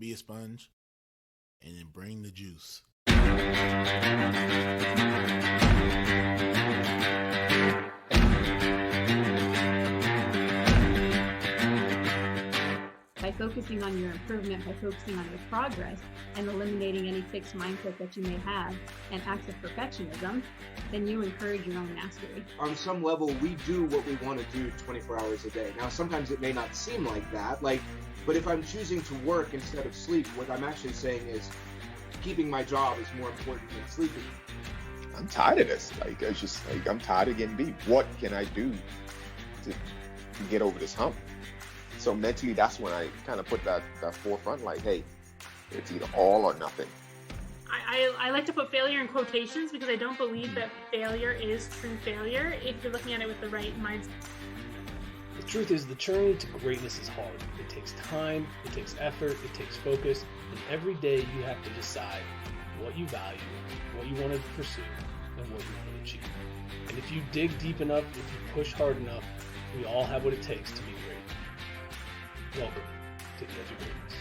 be a sponge, and then bring the juice. By focusing on your improvement, by focusing on your progress, and eliminating any fixed mindset that you may have and acts of perfectionism, then you encourage your own mastery. On some level, we do what we want to do 24 hours a day. Now, sometimes it may not seem like that, but if I'm choosing to work instead of sleep, what I'm actually saying is keeping my job is more important than sleeping. I'm tired of this. I'm tired of getting beat. What can I do to get over this hump? So mentally, that's when I kind of put that forefront, like, hey, it's either all or nothing. I like to put failure in quotations because I don't believe that failure is true failure if you're looking at it with the right mindset. The truth is, the journey to greatness is hard. It takes time, it takes effort, it takes focus, and every day you have to decide what you value, what you want to pursue, and what you want to achieve. And if you dig deep enough, if you push hard enough, we all have what it takes to be great. Welcome to the Edge of Greatness.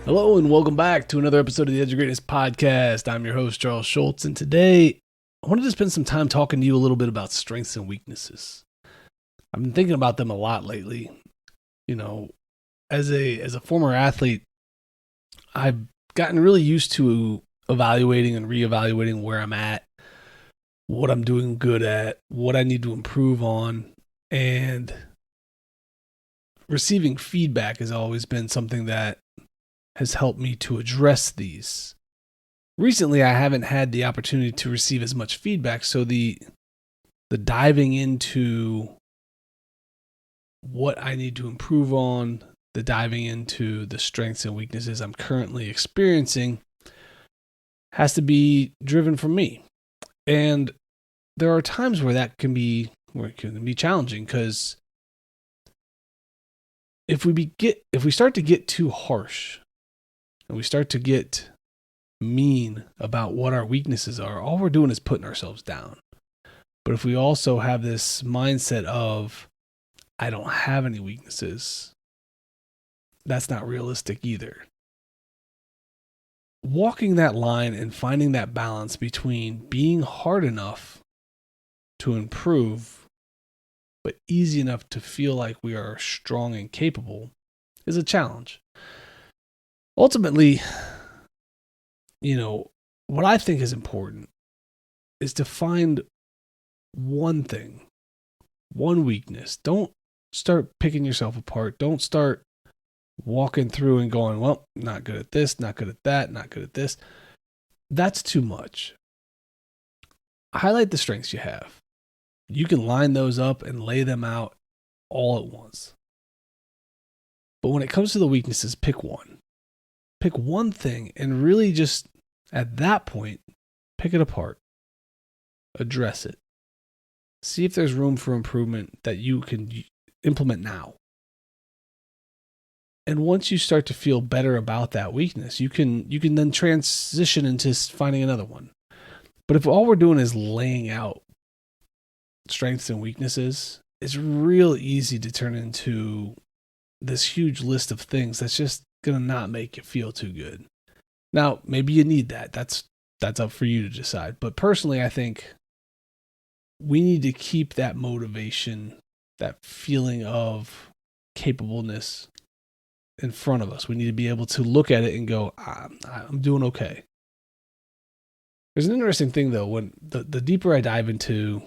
Hello and welcome back to another episode of the Edge of Greatness podcast. I'm your host, Charles Schultz, and today I wanted to spend some time talking to you a little bit about strengths and weaknesses. I've been thinking about them a lot lately. You know, as a former athlete, I've gotten really used to evaluating and reevaluating where I'm at, what I'm doing good at, what I need to improve on, and receiving feedback has always been something that has helped me to address these. Recently, I haven't had the opportunity to receive as much feedback, so the diving into what I need to improve on, the diving into the strengths and weaknesses I'm currently experiencing has to be driven from me. And there are times where it can be challenging, because if we start to get too harsh and we start to get mean about what our weaknesses are, all we're doing is putting ourselves down. But if we also have this mindset of, I don't have any weaknesses, that's not realistic either. Walking that line and finding that balance between being hard enough to improve, but easy enough to feel like we are strong and capable is a challenge. Ultimately, what I think is important is to find one thing, one weakness. Don't start picking yourself apart. Don't start walking through and going, well, not good at this, not good at that, not good at this. That's too much. Highlight the strengths you have. You can line those up and lay them out all at once. But when it comes to the weaknesses, pick one. Pick one thing and really just, at that point, pick it apart. Address it. See if there's room for improvement that you can implement now. And once you start to feel better about that weakness, you can then transition into finding another one. But if all we're doing is laying out strengths and weaknesses, it's real easy to turn into this huge list of things that's just going to not make you feel too good. Now, maybe you need that. That's up for you to decide. But personally, I think we need to keep that motivation, that feeling of capableness in front of us. We need to be able to look at it and go, I'm doing okay. There's an interesting thing, though, when the deeper I dive into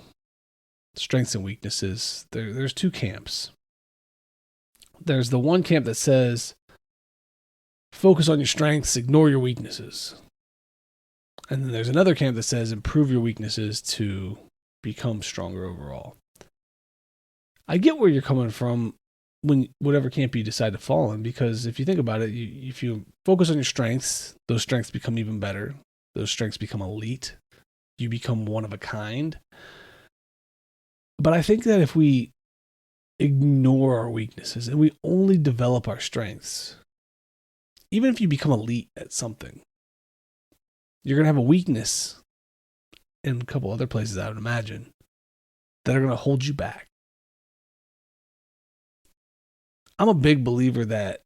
strengths and weaknesses, there's two camps. There's the one camp that says, focus on your strengths, ignore your weaknesses. And then there's another camp that says, improve your weaknesses to become stronger overall. I get where you're coming from when whatever camp you decide to fall in, because if you think about it, if you focus on your strengths, those strengths become even better. Those strengths become elite. You become one of a kind. But I think that if we ignore our weaknesses and we only develop our strengths, even if you become elite at something, you're going to have a weakness in a couple other places, I would imagine, that are going to hold you back. I'm a big believer that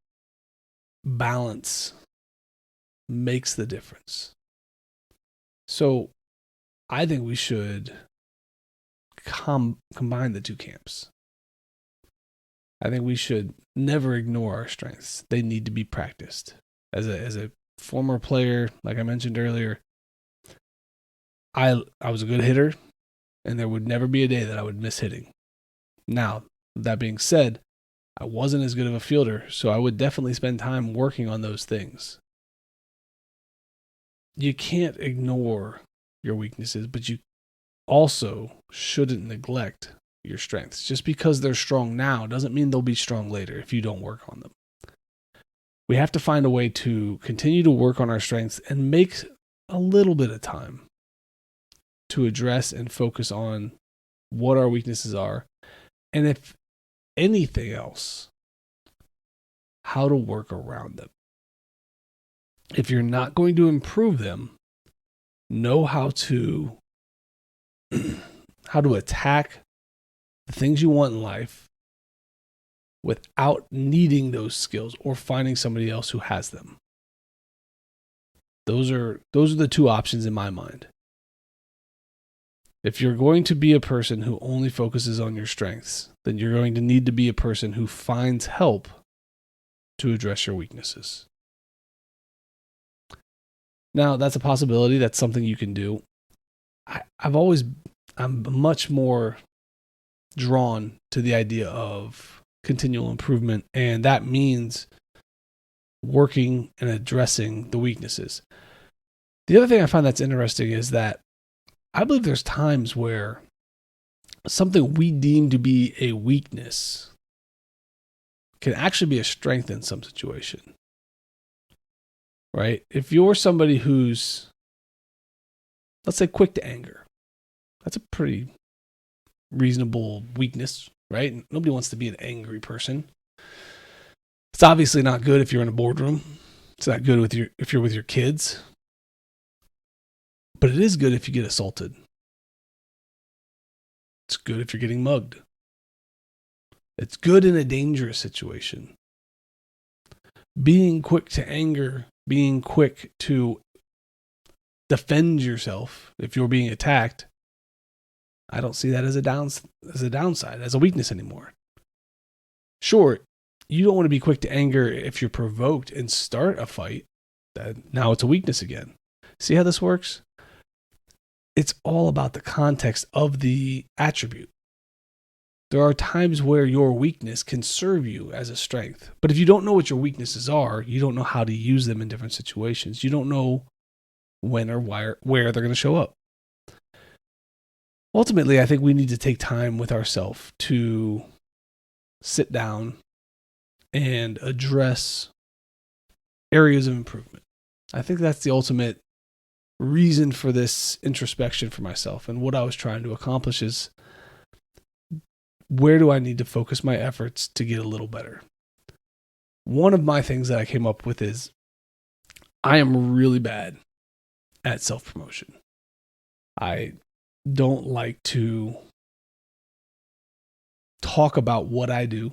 balance makes the difference. So I think we should combine the two camps. I think we should never ignore our strengths. They need to be practiced. As a former player, like I mentioned earlier, I was a good hitter, and there would never be a day that I would miss hitting. Now, that being said, I wasn't as good of a fielder, so I would definitely spend time working on those things. You can't ignore your weaknesses, but you also shouldn't neglect your strengths. Just because they're strong now doesn't mean they'll be strong later if you don't work on them. We have to find a way to continue to work on our strengths and make a little bit of time to address and focus on what our weaknesses are, and if anything else, how to work around them. If you're not going to improve them, know how to attack the things you want in life without needing those skills or finding somebody else who has them. Those are the two options in my mind. If you're going to be a person who only focuses on your strengths, then you're going to need to be a person who finds help to address your weaknesses. Now, that's a possibility. That's something you can do. I'm much more drawn to the idea of continual improvement, and that means working and addressing the weaknesses. The other thing I find that's interesting is that I believe there's times where something we deem to be a weakness can actually be a strength in some situation. Right? If you're somebody who's, let's say, quick to anger, that's a pretty reasonable weakness, right? Nobody wants to be an angry person. It's obviously not good if you're in a boardroom. It's not good if you're with your kids. But it is good if you get assaulted. It's good if you're getting mugged. It's good in a dangerous situation. Being quick to anger, being quick to defend yourself if you're being attacked, I don't see that as a downside, as a weakness anymore. Sure, you don't want to be quick to anger if you're provoked and start a fight. Now it's a weakness again. See how this works? It's all about the context of the attribute. There are times where your weakness can serve you as a strength. But if you don't know what your weaknesses are, you don't know how to use them in different situations. You don't know when or where they're going to show up. Ultimately, I think we need to take time with ourselves to sit down and address areas of improvement. I think that's the ultimate reason for this introspection for myself, and what I was trying to accomplish is, where do I need to focus my efforts to get a little better? One of my things that I came up with is I am really bad at self-promotion. I don't like to talk about what I do.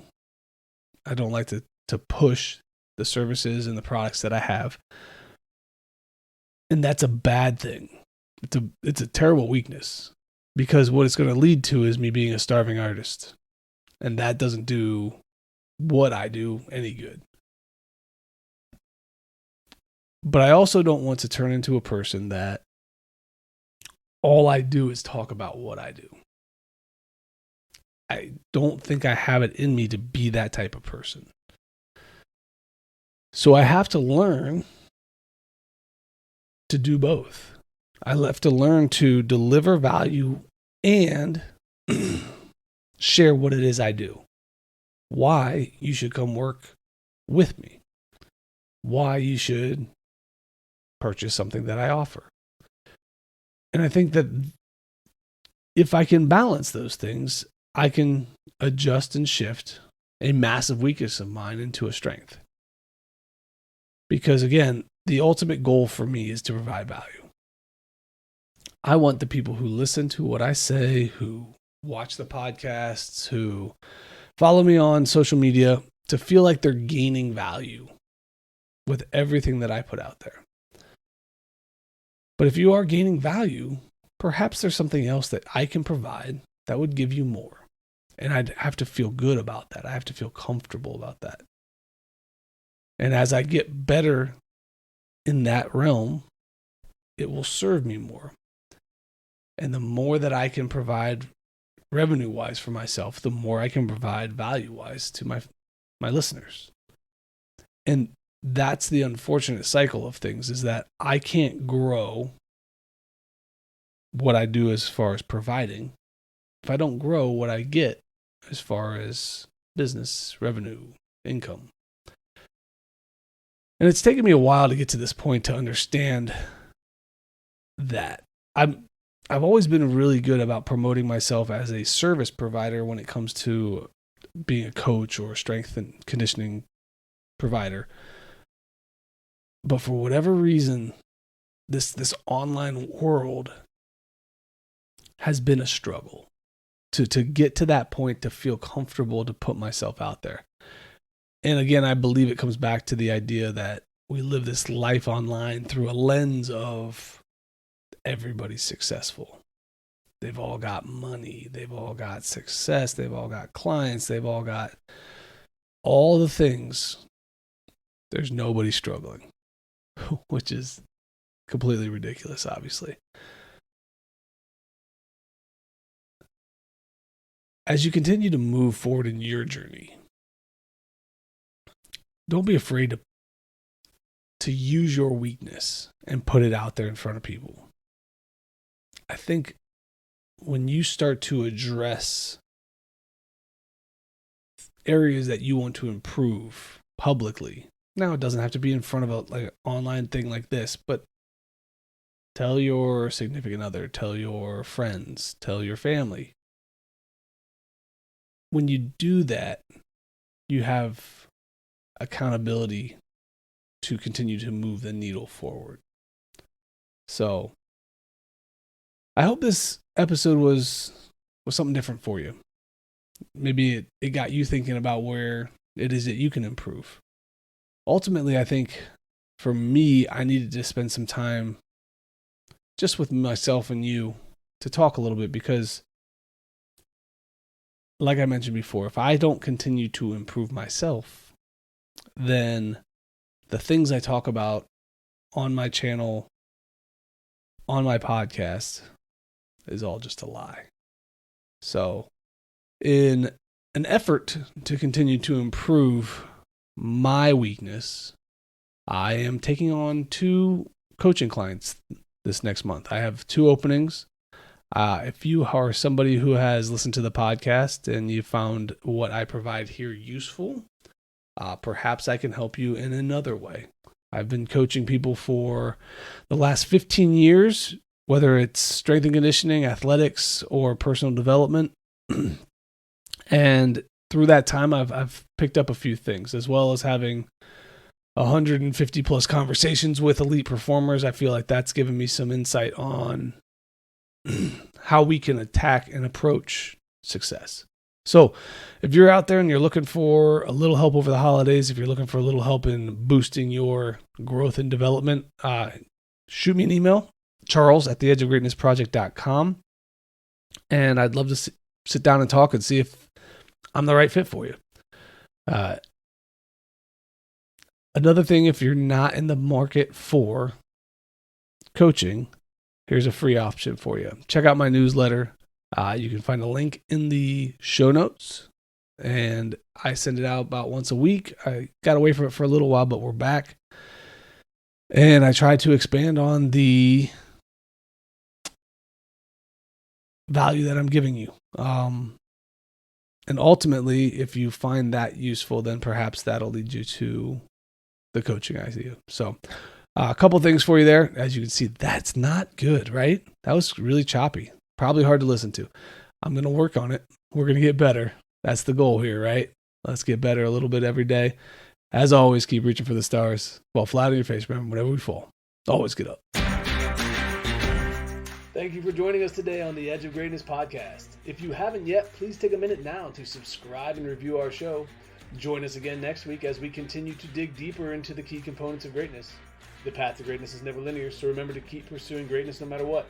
I don't like to push the services and the products that I have. And that's a bad thing. It's a terrible weakness, because what it's going to lead to is me being a starving artist. And that doesn't do what I do any good. But I also don't want to turn into a person that all I do is talk about what I do. I don't think I have it in me to be that type of person. So I have to learn to do both. I have to learn to deliver value and share what it is I do. Why you should come work with me. Why you should purchase something that I offer. And I think that if I can balance those things, I can adjust and shift a massive weakness of mine into a strength. Because again, the ultimate goal for me is to provide value. I want the people who listen to what I say, who watch the podcasts, who follow me on social media, to feel like they're gaining value with everything that I put out there. But if you are gaining value, perhaps there's something else that I can provide that would give you more. And I'd have to feel good about that. I have to feel comfortable about that. And as I get better in that realm, it will serve me more. And the more that I can provide revenue-wise for myself, the more I can provide value-wise to my listeners. And that's the unfortunate cycle of things, is that I can't grow what I do as far as providing if I don't grow what I get as far as business, revenue, income. And it's taken me a while to get to this point to understand that. I've always been really good about promoting myself as a service provider when it comes to being a coach or a strength and conditioning provider. But for whatever reason, this online world has been a struggle to get to that point, to feel comfortable to put myself out there. And again, I believe it comes back to the idea that we live this life online through a lens of everybody's successful. They've all got money. They've all got success. They've all got clients. They've all got all the things. There's nobody struggling, which is completely ridiculous, obviously. As you continue to move forward in your journey, don't be afraid to use your weakness and put it out there in front of people. I think when you start to address areas that you want to improve publicly, now it doesn't have to be in front of an online thing like this, but tell your significant other, tell your friends, tell your family. When you do that, you have accountability to continue to move the needle forward. So I hope this episode was something different for you. Maybe it got you thinking about where it is that you can improve. Ultimately, I think for me, I needed to spend some time just with myself and you to talk a little bit, because like I mentioned before, if I don't continue to improve myself, then the things I talk about on my channel, on my podcast, is all just a lie. So in an effort to continue to improve my weakness, I am taking on 2 coaching clients this next month. I have 2 openings. If you are somebody who has listened to the podcast and you found what I provide here useful, perhaps I can help you in another way. I've been coaching people for the last 15 years, whether it's strength and conditioning, athletics, or personal development. And through that time, I've picked up a few things, as well as having 150 plus conversations with elite performers. I feel like that's given me some insight on how we can attack and approach success. So if you're out there and you're looking for a little help over the holidays, if you're looking for a little help in boosting your growth and development, shoot me an email, charles@theedgeofgreatnessproject.com. And I'd love to sit down and talk and see if I'm the right fit for you. Another thing, if you're not in the market for coaching, here's a free option for you. Check out my newsletter. You can find a link in the show notes, and I send it out about once a week. I got away from it for a little while, but we're back. And I try to expand on the value that I'm giving you. And ultimately, if you find that useful, then perhaps that'll lead you to the coaching idea. So a couple things for you there. As you can see, that's not good, right? That was really choppy. Probably hard to listen to. I'm going to work on it. We're going to get better. That's the goal here, right? Let's get better a little bit every day. As always, keep reaching for the stars. Fall flat on your face, remember, whenever we fall, always get up. Thank you for joining us today on the Edge of Greatness podcast. If you haven't yet, please take a minute now to subscribe and review our show. Join us again next week as we continue to dig deeper into the key components of greatness. The path to greatness is never linear, so remember to keep pursuing greatness no matter what.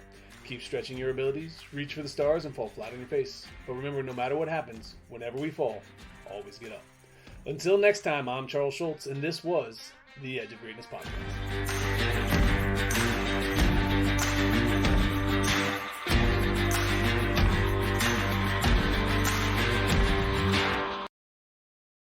Keep stretching your abilities, reach for the stars, and fall flat on your face. But remember, no matter what happens, whenever we fall, always get up. Until next time, I'm Charles Schultz, and this was the Edge of Greatness podcast.